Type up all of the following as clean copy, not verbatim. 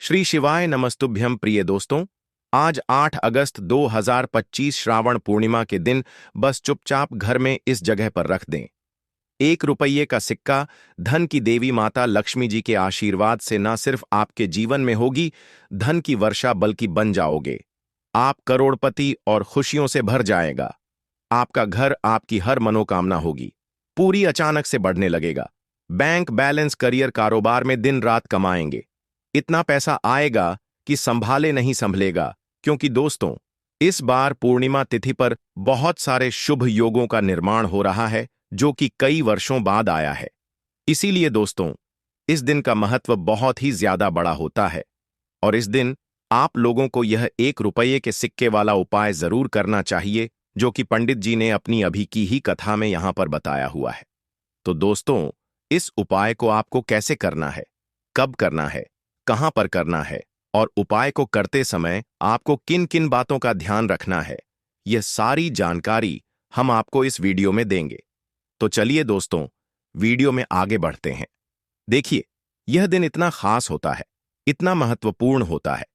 श्री शिवाय नमस्तुभ्यं प्रिय दोस्तों। आज 8 अगस्त 2025 श्रावण पूर्णिमा के दिन बस चुपचाप घर में इस जगह पर रख दें। 1 रुपये का सिक्का धन की देवी माता लक्ष्मी जी के आशीर्वाद से न सिर्फ आपके जीवन में होगी धन की वर्षा बल्कि बन जाओगे। आप करोड़पति और खुशियों से भर जाएगा। आपका घर आपकी हर मनोकामना होगी पूरी अचानक से बढ़ने लगेगा। बैंक बैलेंस करियर कारोबार में दिन रात कमाएंगे। इतना पैसा आएगा कि संभाले नहीं संभलेगा, क्योंकि दोस्तों इस बार पूर्णिमा तिथि पर बहुत सारे शुभ योगों का निर्माण हो रहा है जो कि कई वर्षों बाद आया है। इसीलिए दोस्तों इस दिन का महत्व बहुत ही ज्यादा बड़ा होता है और इस दिन आप लोगों को यह 1 रुपये के सिक्के वाला उपाय जरूर करना चाहिए जो कि पंडित जी ने अपनी अभी की ही कथा में यहां पर बताया हुआ है। तो दोस्तों इस उपाय को आपको कैसे करना है, कब करना है, कहां पर करना है और उपाय को करते समय आपको किन किन बातों का ध्यान रखना है, यह सारी जानकारी हम आपको इस वीडियो में देंगे। तो चलिए दोस्तों वीडियो में आगे बढ़ते हैं। देखिए यह दिन इतना खास होता है, इतना महत्वपूर्ण होता है।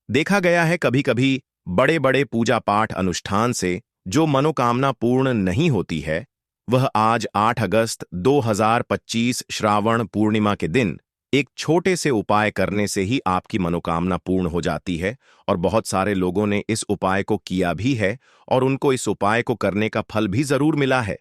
देखा गया है कभी कभी बड़े बड़े पूजा पाठ अनुष्ठान से जो मनोकामना पूर्ण नहीं होती है वह आज 8 अगस्त 2025 श्रावण पूर्णिमा के दिन एक छोटे से उपाय करने से ही आपकी मनोकामना पूर्ण हो जाती है। और बहुत सारे लोगों ने इस उपाय को किया भी है और उनको इस उपाय को करने का फल भी जरूर मिला है।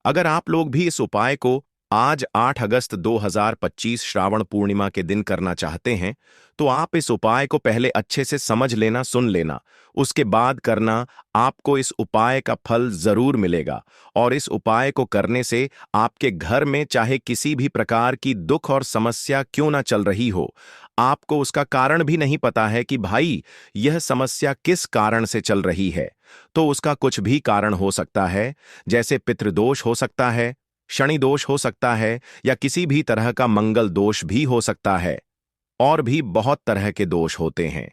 अगर आप लोग भी इस उपाय को आज 8 अगस्त 2025 श्रावण पूर्णिमा के दिन करना चाहते हैं तो आप इस उपाय को पहले अच्छे से समझ लेना, सुन लेना, उसके बाद करना। आपको इस उपाय का फल जरूर मिलेगा और इस उपाय को करने से आपके घर में चाहे किसी भी प्रकार की दुख और समस्या क्यों ना चल रही हो, आपको उसका कारण भी नहीं पता है कि भाई यह समस्या किस कारण से चल रही है, तो उसका कुछ भी कारण हो सकता है। जैसे पितृदोष हो सकता है, शनि दोष हो सकता है या किसी भी तरह का मंगल दोष भी हो सकता है। और भी बहुत तरह के दोष होते हैं,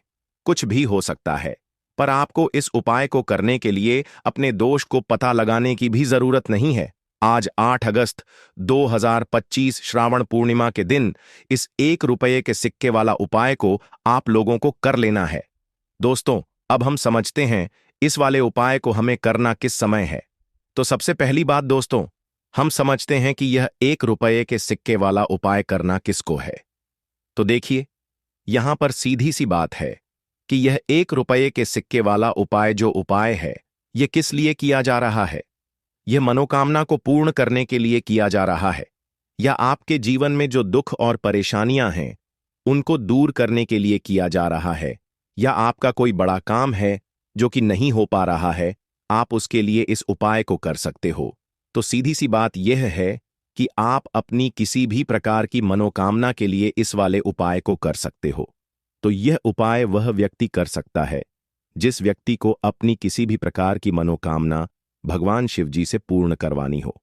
कुछ भी हो सकता है। पर आपको इस उपाय को करने के लिए अपने दोष को पता लगाने की भी जरूरत नहीं है। आज 8 अगस्त 2025 श्रावण पूर्णिमा के दिन इस 1 रुपये के सिक्के वाला उपाय को आप लोगों को कर लेना है। दोस्तों अब हम समझते हैं इस वाले उपाय को हमें करना किस समय है। तो सबसे पहली बात दोस्तों हम समझते हैं कि यह 1 रुपये के सिक्के वाला उपाय करना किसको है। तो देखिए यहां पर सीधी सी बात है कि यह 1 रुपये के सिक्के वाला उपाय जो उपाय है यह किस लिए किया जा रहा है। यह मनोकामना को पूर्ण करने के लिए किया जा रहा है या आपके जीवन में जो दुख और परेशानियां हैं उनको दूर करने के लिए किया जा रहा है, या आपका कोई बड़ा काम है जो कि नहीं हो पा रहा है, आप उसके लिए इस उपाय को कर सकते हो। तो सीधी सी बात यह है कि आप अपनी किसी भी प्रकार की मनोकामना के लिए इस वाले उपाय को कर सकते हो। तो यह उपाय वह व्यक्ति कर सकता है जिस व्यक्ति को अपनी किसी भी प्रकार की मनोकामना भगवान शिव जी से पूर्ण करवानी हो।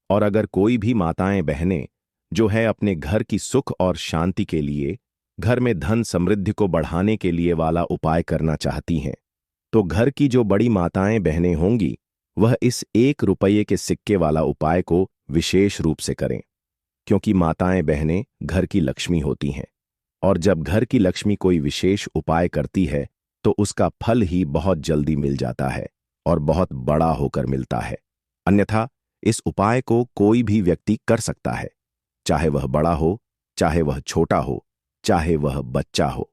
और अगर कोई भी माताएं बहनें जो है अपने घर की सुख और शांति के लिए, घर में धन समृद्धि को बढ़ाने के लिए वाला उपाय करना चाहती हैं, तो घर की जो बड़ी माताएं बहनें होंगी वह इस 1 रुपये के सिक्के वाला उपाय को विशेष रूप से करें, क्योंकि माताएं बहनें घर की लक्ष्मी होती हैं और जब घर की लक्ष्मी कोई विशेष उपाय करती है तो उसका फल ही बहुत जल्दी मिल जाता है और बहुत बड़ा होकर मिलता है। अन्यथा इस उपाय को कोई भी व्यक्ति कर सकता है, चाहे वह बड़ा हो, चाहे वह छोटा हो, चाहे वह बच्चा हो।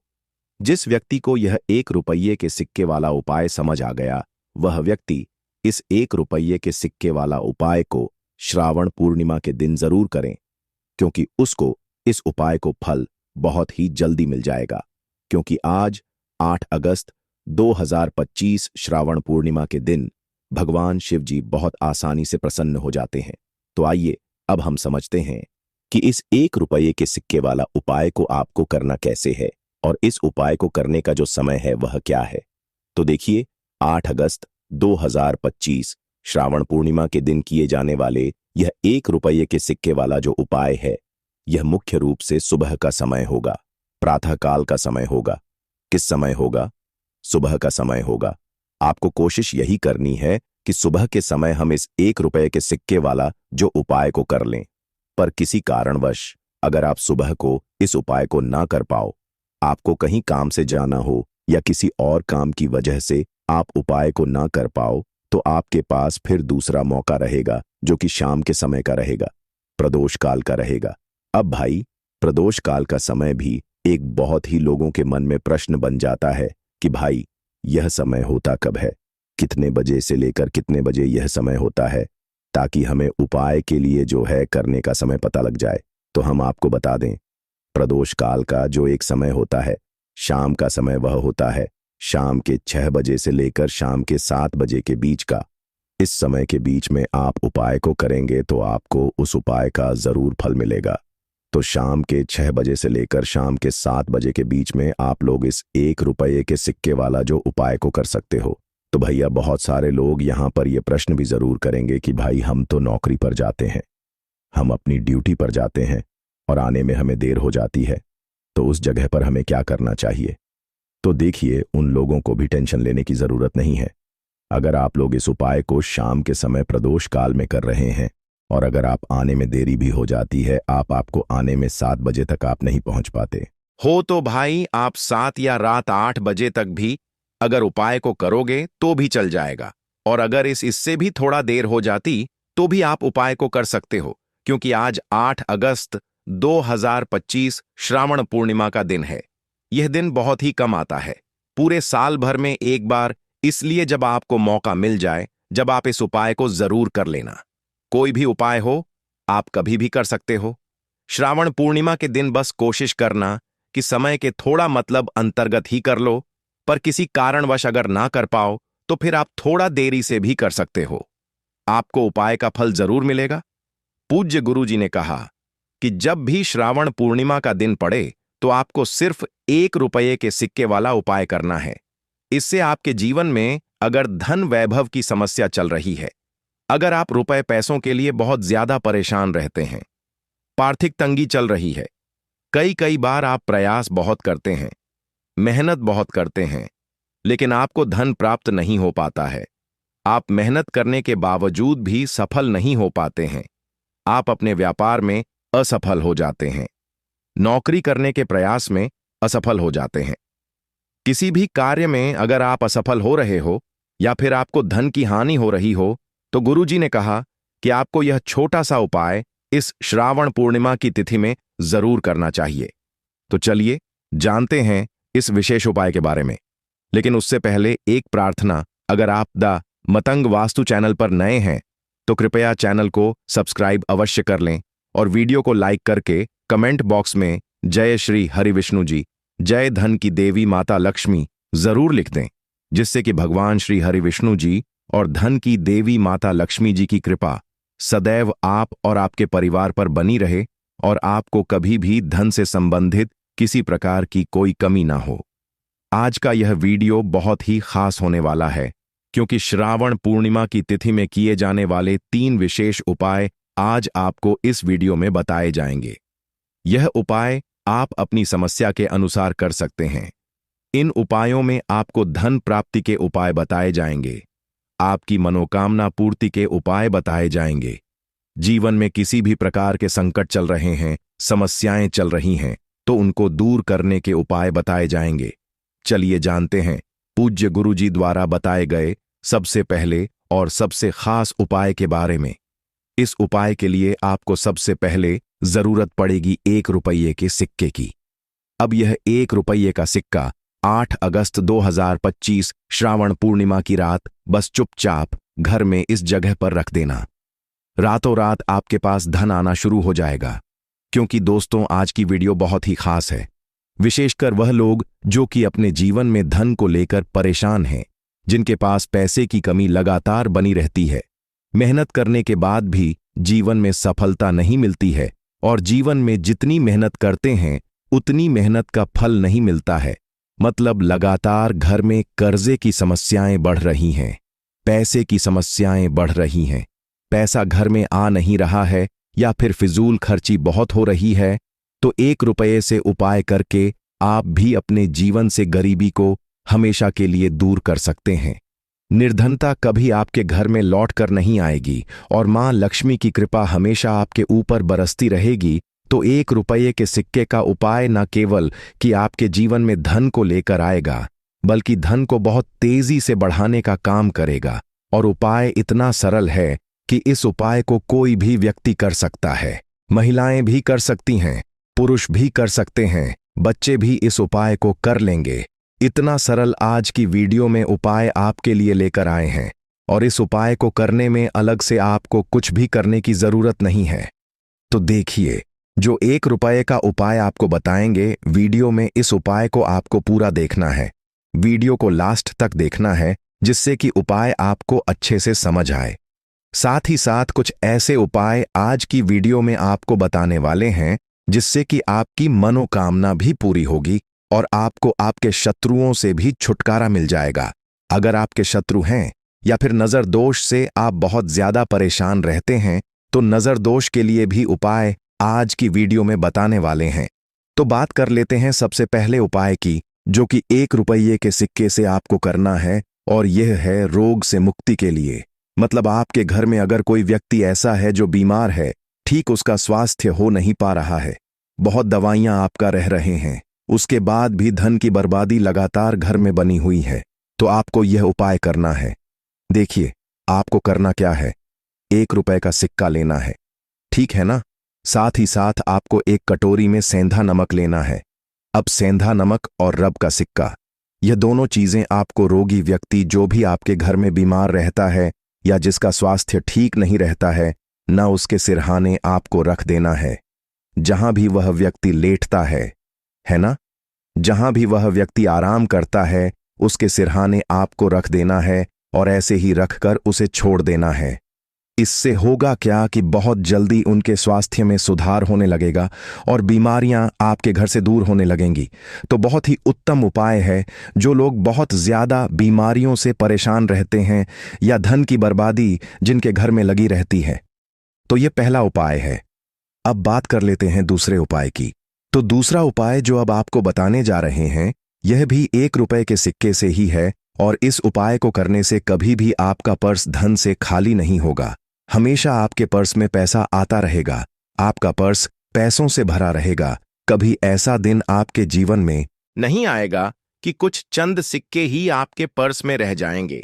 जिस व्यक्ति को यह 1 रुपये के सिक्के वाला उपाय समझ आ गया वह व्यक्ति इस 1 रुपये के सिक्के वाला उपाय को श्रावण पूर्णिमा के दिन जरूर करें, क्योंकि उसको इस उपाय को फल बहुत ही जल्दी मिल जाएगा। क्योंकि आज 8 अगस्त 2025 श्रावण पूर्णिमा के दिन भगवान शिव जी बहुत आसानी से प्रसन्न हो जाते हैं। तो आइए अब हम समझते हैं कि इस 1 रुपये के सिक्के वाला उपाय को आपको करना कैसे है और इस उपाय को करने का जो समय है वह क्या है। तो देखिए 8 अगस्त 2025 श्रावण पूर्णिमा के दिन किए जाने वाले यह 1 रुपये के सिक्के वाला जो उपाय है यह मुख्य रूप से सुबह का समय होगा, प्रातःकाल का समय होगा। किस समय होगा? सुबह का समय होगा। आपको कोशिश यही करनी है कि सुबह के समय हम इस 1 रुपये के सिक्के वाला जो उपाय को कर लें। पर किसी कारणवश अगर आप सुबह को इस उपाय को ना कर पाओ आपको कहीं काम से जाना हो या किसी और काम की वजह से आप उपाय को ना कर पाओ, तो आपके पास फिर दूसरा मौका रहेगा, जो कि शाम के समय का रहेगा, प्रदोष काल का रहेगा। अब भाई, प्रदोष काल का समय भी एक बहुत ही लोगों के मन में प्रश्न बन जाता है कि भाई, यह समय होता कब है, कितने बजे से लेकर कितने बजे यह समय होता है, ताकि हमें उपाय के लिए जो है करने का समय पता लग जाए। तो हम आपको बता दें, प्रदोष काल का जो एक समय होता है, शाम का समय, वह होता है शाम के 6 बजे से लेकर शाम के 7 बजे के बीच का। इस समय के बीच में आप उपाय को करेंगे तो आपको उस उपाय का जरूर फल मिलेगा। तो शाम के 6 बजे से लेकर शाम के 7 बजे के बीच में आप लोग इस 1 रुपये के सिक्के वाला जो उपाय को कर सकते हो। तो भैया, बहुत सारे लोग यहाँ पर ये प्रश्न भी जरूर करेंगे कि भाई, हम तो नौकरी पर जाते हैं, हम अपनी ड्यूटी पर जाते हैं और आने में हमें देर हो जाती है, तो उस जगह पर हमें क्या करना चाहिए? तो देखिए, उन लोगों को भी टेंशन लेने की जरूरत नहीं है। अगर आप लोग इस उपाय को शाम के समय प्रदोष काल में कर रहे हैं और अगर आप आने में देरी भी हो जाती है, आपको आने में 7 बजे तक आप नहीं पहुंच पाते हो, तो भाई आप 7 या रात 8 बजे तक भी अगर उपाय को करोगे तो भी चल जाएगा। और अगर इससे भी थोड़ा देर हो जाती तो भी आप उपाय को कर सकते हो, क्योंकि आज 8 अगस्त 2025 श्रावण पूर्णिमा का दिन है। यह दिन बहुत ही कम आता है, पूरे साल भर में एक बार, इसलिए जब आपको मौका मिल जाए, जब आप इस उपाय को जरूर कर लेना। कोई भी उपाय हो, आप कभी भी कर सकते हो। श्रावण पूर्णिमा के दिन बस कोशिश करना कि समय के थोड़ा मतलब अंतर्गत ही कर लो, पर किसी कारणवश अगर ना कर पाओ तो फिर आप थोड़ा देरी से भी कर सकते हो। आपको उपाय का फल जरूर मिलेगा। पूज्य गुरुजी ने कहा कि जब भी श्रावण पूर्णिमा का दिन पड़े तो आपको सिर्फ 1 रुपये के सिक्के वाला उपाय करना है। इससे आपके जीवन में अगर धन वैभव की समस्या चल रही है, अगर आप रुपए पैसों के लिए बहुत ज्यादा परेशान रहते हैं, आर्थिक तंगी चल रही है, कई बार आप प्रयास बहुत करते हैं, मेहनत बहुत करते हैं, लेकिन आपको धन प्राप्त नहीं हो पाता है, आप मेहनत करने के बावजूद भी सफल नहीं हो पाते हैं, आप अपने व्यापार में असफल हो जाते हैं, नौकरी करने के प्रयास में असफल हो जाते हैं, किसी भी कार्य में अगर आप असफल हो रहे हो या फिर आपको धन की हानि हो रही हो, तो गुरुजी ने कहा कि आपको यह छोटा सा उपाय इस श्रावण पूर्णिमा की तिथि में जरूर करना चाहिए। तो चलिए जानते हैं इस विशेष उपाय के बारे में। लेकिन उससे पहले एक प्रार्थना, अगर आप द मतंग वास्तु चैनल पर नए हैं तो कृपया चैनल को सब्सक्राइब अवश्य कर लें और वीडियो को लाइक करके कमेंट बॉक्स में जय श्री हरि विष्णु जी, जय धन की देवी माता लक्ष्मी जरूर लिख दें, जिससे कि भगवान श्री हरि विष्णु जी और धन की देवी माता लक्ष्मी जी की कृपा सदैव आप और आपके परिवार पर बनी रहे और आपको कभी भी धन से संबंधित किसी प्रकार की कोई कमी ना हो। आज का यह वीडियो बहुत ही खास होने वाला है, क्योंकि श्रावण पूर्णिमा की तिथि में किए जाने वाले 3 विशेष उपाय आज आपको इस वीडियो में बताए जाएंगे। यह उपाय आप अपनी समस्या के अनुसार कर सकते हैं। इन उपायों में आपको धन प्राप्ति के उपाय बताए जाएंगे, आपकी मनोकामना पूर्ति के उपाय बताए जाएंगे। जीवन में किसी भी प्रकार के संकट चल रहे हैं, समस्याएं चल रही हैं, तो उनको दूर करने के उपाय बताए जाएंगे। चलिए जानते हैं पूज्य गुरुजी द्वारा बताए गए सबसे पहले और सबसे खास उपाय के बारे में। इस उपाय के लिए आपको सबसे पहले जरूरत पड़ेगी 1 रुपये के सिक्के की। अब यह 1 रुपये का सिक्का 8 अगस्त 2025 श्रावण पूर्णिमा की रात बस चुपचाप घर में इस जगह पर रख देना। रातों रात आपके पास धन आना शुरू हो जाएगा। क्योंकि दोस्तों, आज की वीडियो बहुत ही खास है, विशेषकर वह लोग जो कि अपने जीवन में धन को लेकर परेशान हैं, जिनके पास पैसे की कमी लगातार बनी रहती है, मेहनत करने के बाद भी जीवन में सफलता नहीं मिलती है और जीवन में जितनी मेहनत करते हैं उतनी मेहनत का फल नहीं मिलता है। मतलब लगातार घर में कर्जे की समस्याएं बढ़ रही हैं, पैसे की समस्याएं बढ़ रही हैं, पैसा घर में आ नहीं रहा है या फिर फिजूल खर्ची बहुत हो रही है, तो 1 रुपये से उपाय करके आप भी अपने जीवन से गरीबी को हमेशा के लिए दूर कर सकते हैं। निर्धनता कभी आपके घर में लौट कर नहीं आएगी और मां लक्ष्मी की कृपा हमेशा आपके ऊपर बरसती रहेगी। तो 1 रुपये के सिक्के का उपाय न केवल कि आपके जीवन में धन को लेकर आएगा, बल्कि धन को बहुत तेजी से बढ़ाने का काम करेगा। और उपाय इतना सरल है कि इस उपाय को कोई भी व्यक्ति कर सकता है। महिलाएं भी कर सकती हैं, पुरुष भी कर सकते हैं, बच्चे भी इस उपाय को कर लेंगे। इतना सरल आज की वीडियो में उपाय आपके लिए लेकर आए हैं, और इस उपाय को करने में अलग से आपको कुछ भी करने की जरूरत नहीं है। तो देखिए, जो 1 रुपये का उपाय आपको बताएंगे, वीडियो में इस उपाय को आपको पूरा देखना है। वीडियो को लास्ट तक देखना है, जिससे कि उपाय आपको अच्छे से समझ आए। साथ ही साथ कुछ ऐसे उपाय आज की वीडियो में आपको बताने वाले हैं, जिससे कि आपकी मनोकामना भी पूरी होगी और आपको आपके शत्रुओं से भी छुटकारा मिल जाएगा। अगर आपके शत्रु हैं या फिर नजर दोष से आप बहुत ज्यादा परेशान रहते हैं, तो नजर दोष के लिए भी उपाय आज की वीडियो में बताने वाले हैं। तो बात कर लेते हैं सबसे पहले उपाय की, जो कि 1 रुपये के सिक्के से आपको करना है, और यह है रोग से मुक्ति के लिए। मतलब आपके घर में अगर कोई व्यक्ति ऐसा है जो बीमार है, ठीक उसका स्वास्थ्य हो नहीं पा रहा है, बहुत दवाइयां आपका रह रहे हैं, उसके बाद भी धन की बर्बादी लगातार घर में बनी हुई है, तो आपको यह उपाय करना है। देखिए, आपको करना क्या है, 1 रुपये का सिक्का लेना है, ठीक है ना। साथ ही साथ आपको एक कटोरी में सेंधा नमक लेना है। अब सेंधा नमक और रब का सिक्का, यह दोनों चीजें आपको रोगी व्यक्ति जो भी आपके घर में बीमार रहता है या जिसका स्वास्थ्य ठीक नहीं रहता है, न उसके सिरहाने आपको रख देना है। जहां भी वह व्यक्ति लेटता है ना, जहां भी वह व्यक्ति आराम करता है, उसके सिरहाने आपको रख देना है, और ऐसे ही रखकर उसे छोड़ देना है। इससे होगा क्या कि बहुत जल्दी उनके स्वास्थ्य में सुधार होने लगेगा और बीमारियां आपके घर से दूर होने लगेंगी। तो बहुत ही उत्तम उपाय है। जो लोग बहुत ज्यादा बीमारियों से परेशान रहते हैं या धन की बर्बादी जिनके घर में लगी रहती है, तो यह पहला उपाय है। अब बात कर लेते हैं दूसरे उपाय की। तो दूसरा उपाय जो अब आपको बताने जा रहे हैं, यह भी 1 रुपये के सिक्के से ही है, और इस उपाय को करने से कभी भी आपका पर्स धन से खाली नहीं होगा। हमेशा आपके पर्स में पैसा आता रहेगा, आपका पर्स पैसों से भरा रहेगा। कभी ऐसा दिन आपके जीवन में नहीं आएगा कि कुछ चंद सिक्के ही आपके पर्स में रह जाएंगे।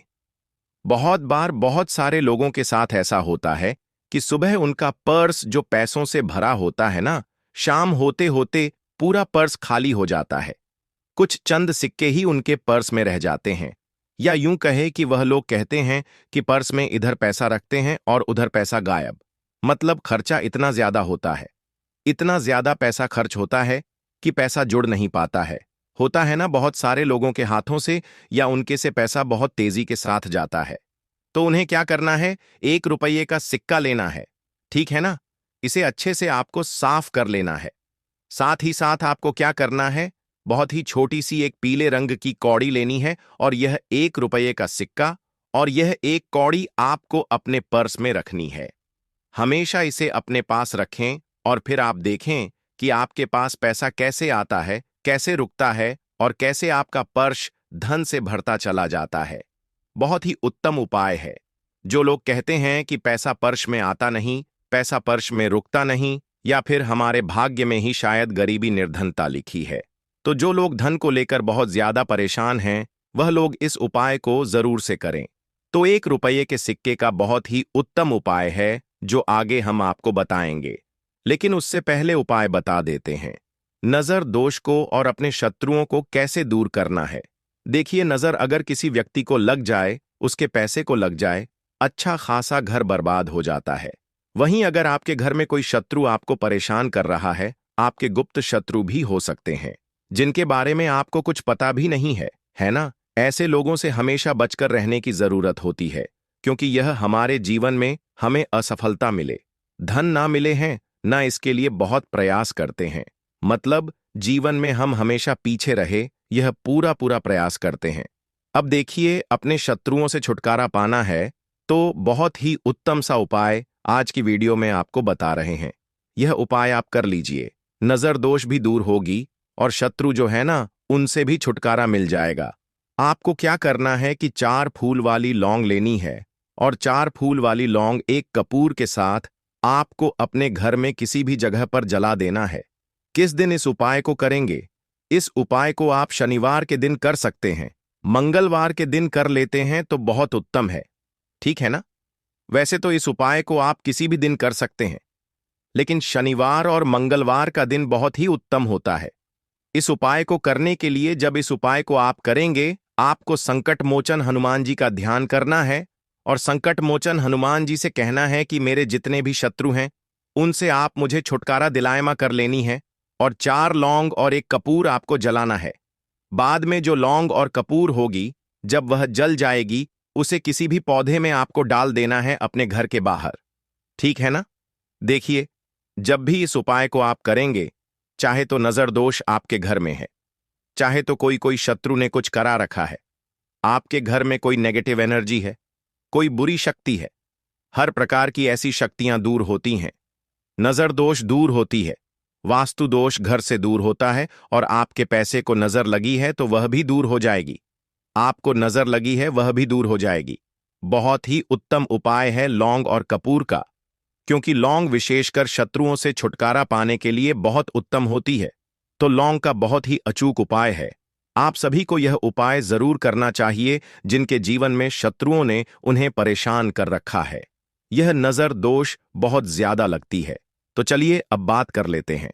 बहुत बार बहुत सारे लोगों के साथ ऐसा होता है कि सुबह उनका पर्स जो पैसों से भरा होता है ना, शाम होते होते पूरा पर्स खाली हो जाता है। कुछ चंद सिक्के ही उनके पर्स में रह जाते हैं, या यूं कहे कि वह लोग कहते हैं कि पर्स में इधर पैसा रखते हैं और उधर पैसा गायब। मतलब खर्चा इतना ज्यादा होता है, इतना ज्यादा पैसा खर्च होता है कि पैसा जुड़ नहीं पाता है। होता है ना, बहुत सारे लोगों के हाथों से या उनके से पैसा बहुत तेजी के साथ जाता है। तो उन्हें क्या करना है, 1 रुपये का सिक्का लेना है, ठीक है ना। इसे अच्छे से आपको साफ कर लेना है। साथ ही साथ आपको क्या करना है, बहुत ही छोटी सी एक पीले रंग की कौड़ी लेनी है, और यह 1 रुपये का सिक्का और यह एक कौड़ी आपको अपने पर्स में रखनी है। हमेशा इसे अपने पास रखें, और फिर आप देखें कि आपके पास पैसा कैसे आता है, कैसे रुकता है, और कैसे आपका पर्स धन से भरता चला जाता है। बहुत ही उत्तम उपाय है। जो लोग कहते हैं कि पैसा पर्स में आता नहीं, पैसा पर्स में रुकता नहीं, या फिर हमारे भाग्य में ही शायद गरीबी निर्धनता लिखी है, तो जो लोग धन को लेकर बहुत ज्यादा परेशान हैं, वह लोग इस उपाय को जरूर से करें। तो 1 रुपये के सिक्के का बहुत ही उत्तम उपाय है, जो आगे हम आपको बताएंगे। लेकिन उससे पहले उपाय बता देते हैं, नजर दोष को और अपने शत्रुओं को कैसे दूर करना है। देखिए, नजर अगर किसी व्यक्ति को लग जाए, उसके पैसे को लग जाए, अच्छा खासा घर बर्बाद हो जाता है। वहीं अगर आपके घर में कोई शत्रु आपको परेशान कर रहा है, आपके गुप्त शत्रु भी हो सकते हैं, जिनके बारे में आपको कुछ पता भी नहीं है ना। ऐसे लोगों से हमेशा बचकर रहने की जरूरत होती है, क्योंकि यह हमारे जीवन में हमें असफलता मिले, धन ना मिले हैं, ना इसके लिए बहुत प्रयास करते हैं। मतलब जीवन में हम हमेशा पीछे रहे, यह पूरा पूरा प्रयास करते हैं। अब देखिए, अपने शत्रुओं से छुटकारा पाना है, तो बहुत ही उत्तम सा उपाय आज की वीडियो में आपको बता रहे हैं। यह उपाय आप कर लीजिए, नजर दोष भी दूर होगी और शत्रु जो है ना, उनसे भी छुटकारा मिल जाएगा। आपको क्या करना है कि 4 फूल वाली लौंग लेनी है, और 4 फूल वाली लौंग एक कपूर के साथ आपको अपने घर में किसी भी जगह पर जला देना है। किस दिन इस उपाय को करेंगे? इस उपाय को आप शनिवार के दिन कर सकते हैं। मंगलवार के दिन कर लेते हैं तो बहुत उत्तम है, ठीक है ना? वैसे तो इस उपाय को आप किसी भी दिन कर सकते हैं, लेकिन शनिवार और मंगलवार का दिन बहुत ही उत्तम होता है। इस उपाय को करने के लिए जब इस उपाय को आप करेंगे, आपको संकट मोचन हनुमान जी का ध्यान करना है और संकट मोचन हनुमान जी से कहना है कि मेरे जितने भी शत्रु हैं उनसे आप मुझे छुटकारा दिलायमा कर लेनी है, और 4 लौंग और 1 कपूर आपको जलाना है। बाद में जो लौंग और कपूर होगी, जब वह जल जाएगी, उसे किसी भी पौधे में आपको डाल देना है अपने घर के बाहर, ठीक है ना? देखिए, जब भी इस उपाय को आप करेंगे, चाहे तो नजर दोष आपके घर में है, चाहे तो कोई कोई शत्रु ने कुछ करा रखा है, आपके घर में कोई नेगेटिव एनर्जी है, कोई बुरी शक्ति है, हर प्रकार की ऐसी शक्तियां दूर होती हैं। नजर दोष दूर होती है, वास्तु दोष घर से दूर होता है, और आपके पैसे को नजर लगी है तो वह भी दूर हो जाएगी। आपको नजर लगी है वह भी दूर हो जाएगी। बहुत ही उत्तम उपाय है लौंग और कपूर का, क्योंकि लौंग विशेषकर शत्रुओं से छुटकारा पाने के लिए बहुत उत्तम होती है, तो लौंग का बहुत ही अचूक उपाय है। आप सभी को यह उपाय जरूर करना चाहिए जिनके जीवन में शत्रुओं ने उन्हें परेशान कर रखा है। यह नजर दोष बहुत ज्यादा लगती है। तो चलिए अब बात कर लेते हैं,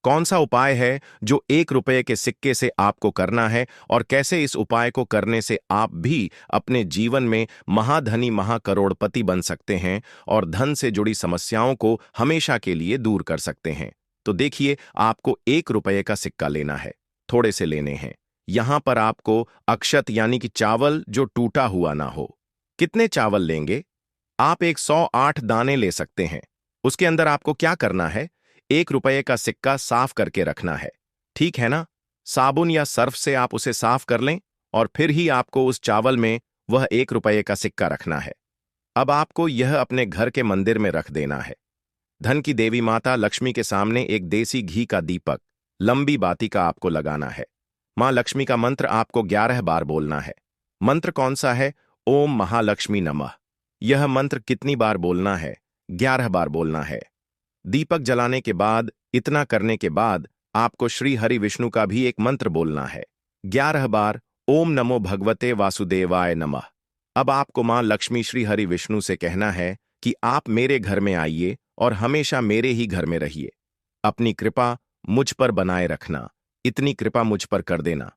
कौन सा उपाय है जो 1 रुपये के सिक्के से आपको करना है, और कैसे इस उपाय को करने से आप भी अपने जीवन में महाधनी महाकरोड़पति बन सकते हैं और धन से जुड़ी समस्याओं को हमेशा के लिए दूर कर सकते हैं। तो देखिए, आपको 1 रुपये का सिक्का लेना है, थोड़े से लेने हैं। यहां पर आपको अक्षत यानी कि चावल जो टूटा हुआ ना हो। कितने चावल लेंगे? आप 108 दाने ले सकते हैं। उसके अंदर आपको क्या करना है? 1 रुपये का सिक्का साफ करके रखना है, ठीक है ना? साबुन या सर्फ से आप उसे साफ कर लें, और फिर ही आपको उस चावल में वह 1 रुपये का सिक्का रखना है। अब आपको यह अपने घर के मंदिर में रख देना है। धन की देवी माता लक्ष्मी के सामने एक देसी घी का दीपक, लंबी बाती का आपको लगाना है। मां लक्ष्मी का मंत्र आपको 11 बार बोलना है। मंत्र कौन सा है? ओम महालक्ष्मी नमः। यह मंत्र कितनी बार बोलना है? 11 बार बोलना है। दीपक जलाने के बाद, इतना करने के बाद, आपको श्री हरि विष्णु का भी एक मंत्र बोलना है 11 बार, ओम नमो भगवते वासुदेवाय नमः। अब आपको मां लक्ष्मी श्री हरि विष्णु से कहना है कि आप मेरे घर में आइए और हमेशा मेरे ही घर में रहिए। अपनी कृपा मुझ पर बनाए रखना, इतनी कृपा मुझ पर कर देना।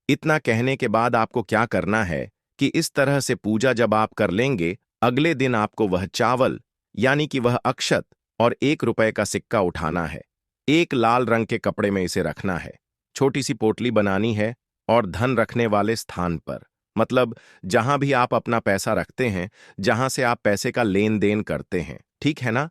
इतना कहने के बाद आपको क्या करना है कि इस तरह से पूजा जब आप कर लेंगे, अगले दिन आपको वह चावल यानी कि वह अक्षत और 1 रुपये का सिक्का उठाना है। एक लाल रंग के कपड़े में इसे रखना है। छोटी सी पोटली बनानी है और धन रखने वाले स्थान पर, मतलब जहां भी आप अपना पैसा रखते हैं, जहां से आप पैसे का लेन देन करते हैं, ठीक है ना?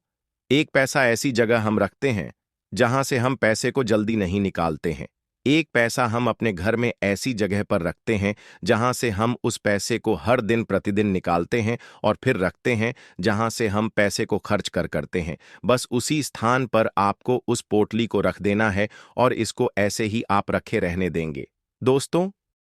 एक पैसा ऐसी जगह हम रखते हैं जहां से हम पैसे को जल्दी नहीं निकालते हैं। एक पैसा हम अपने घर में ऐसी जगह पर रखते हैं जहां से हम उस पैसे को हर दिन प्रतिदिन निकालते हैं और फिर रखते हैं जहां से हम पैसे को खर्च करते हैं। बस उसी स्थान पर आपको उस पोटली को रख देना है और इसको ऐसे ही आप रखे रहने देंगे। दोस्तों,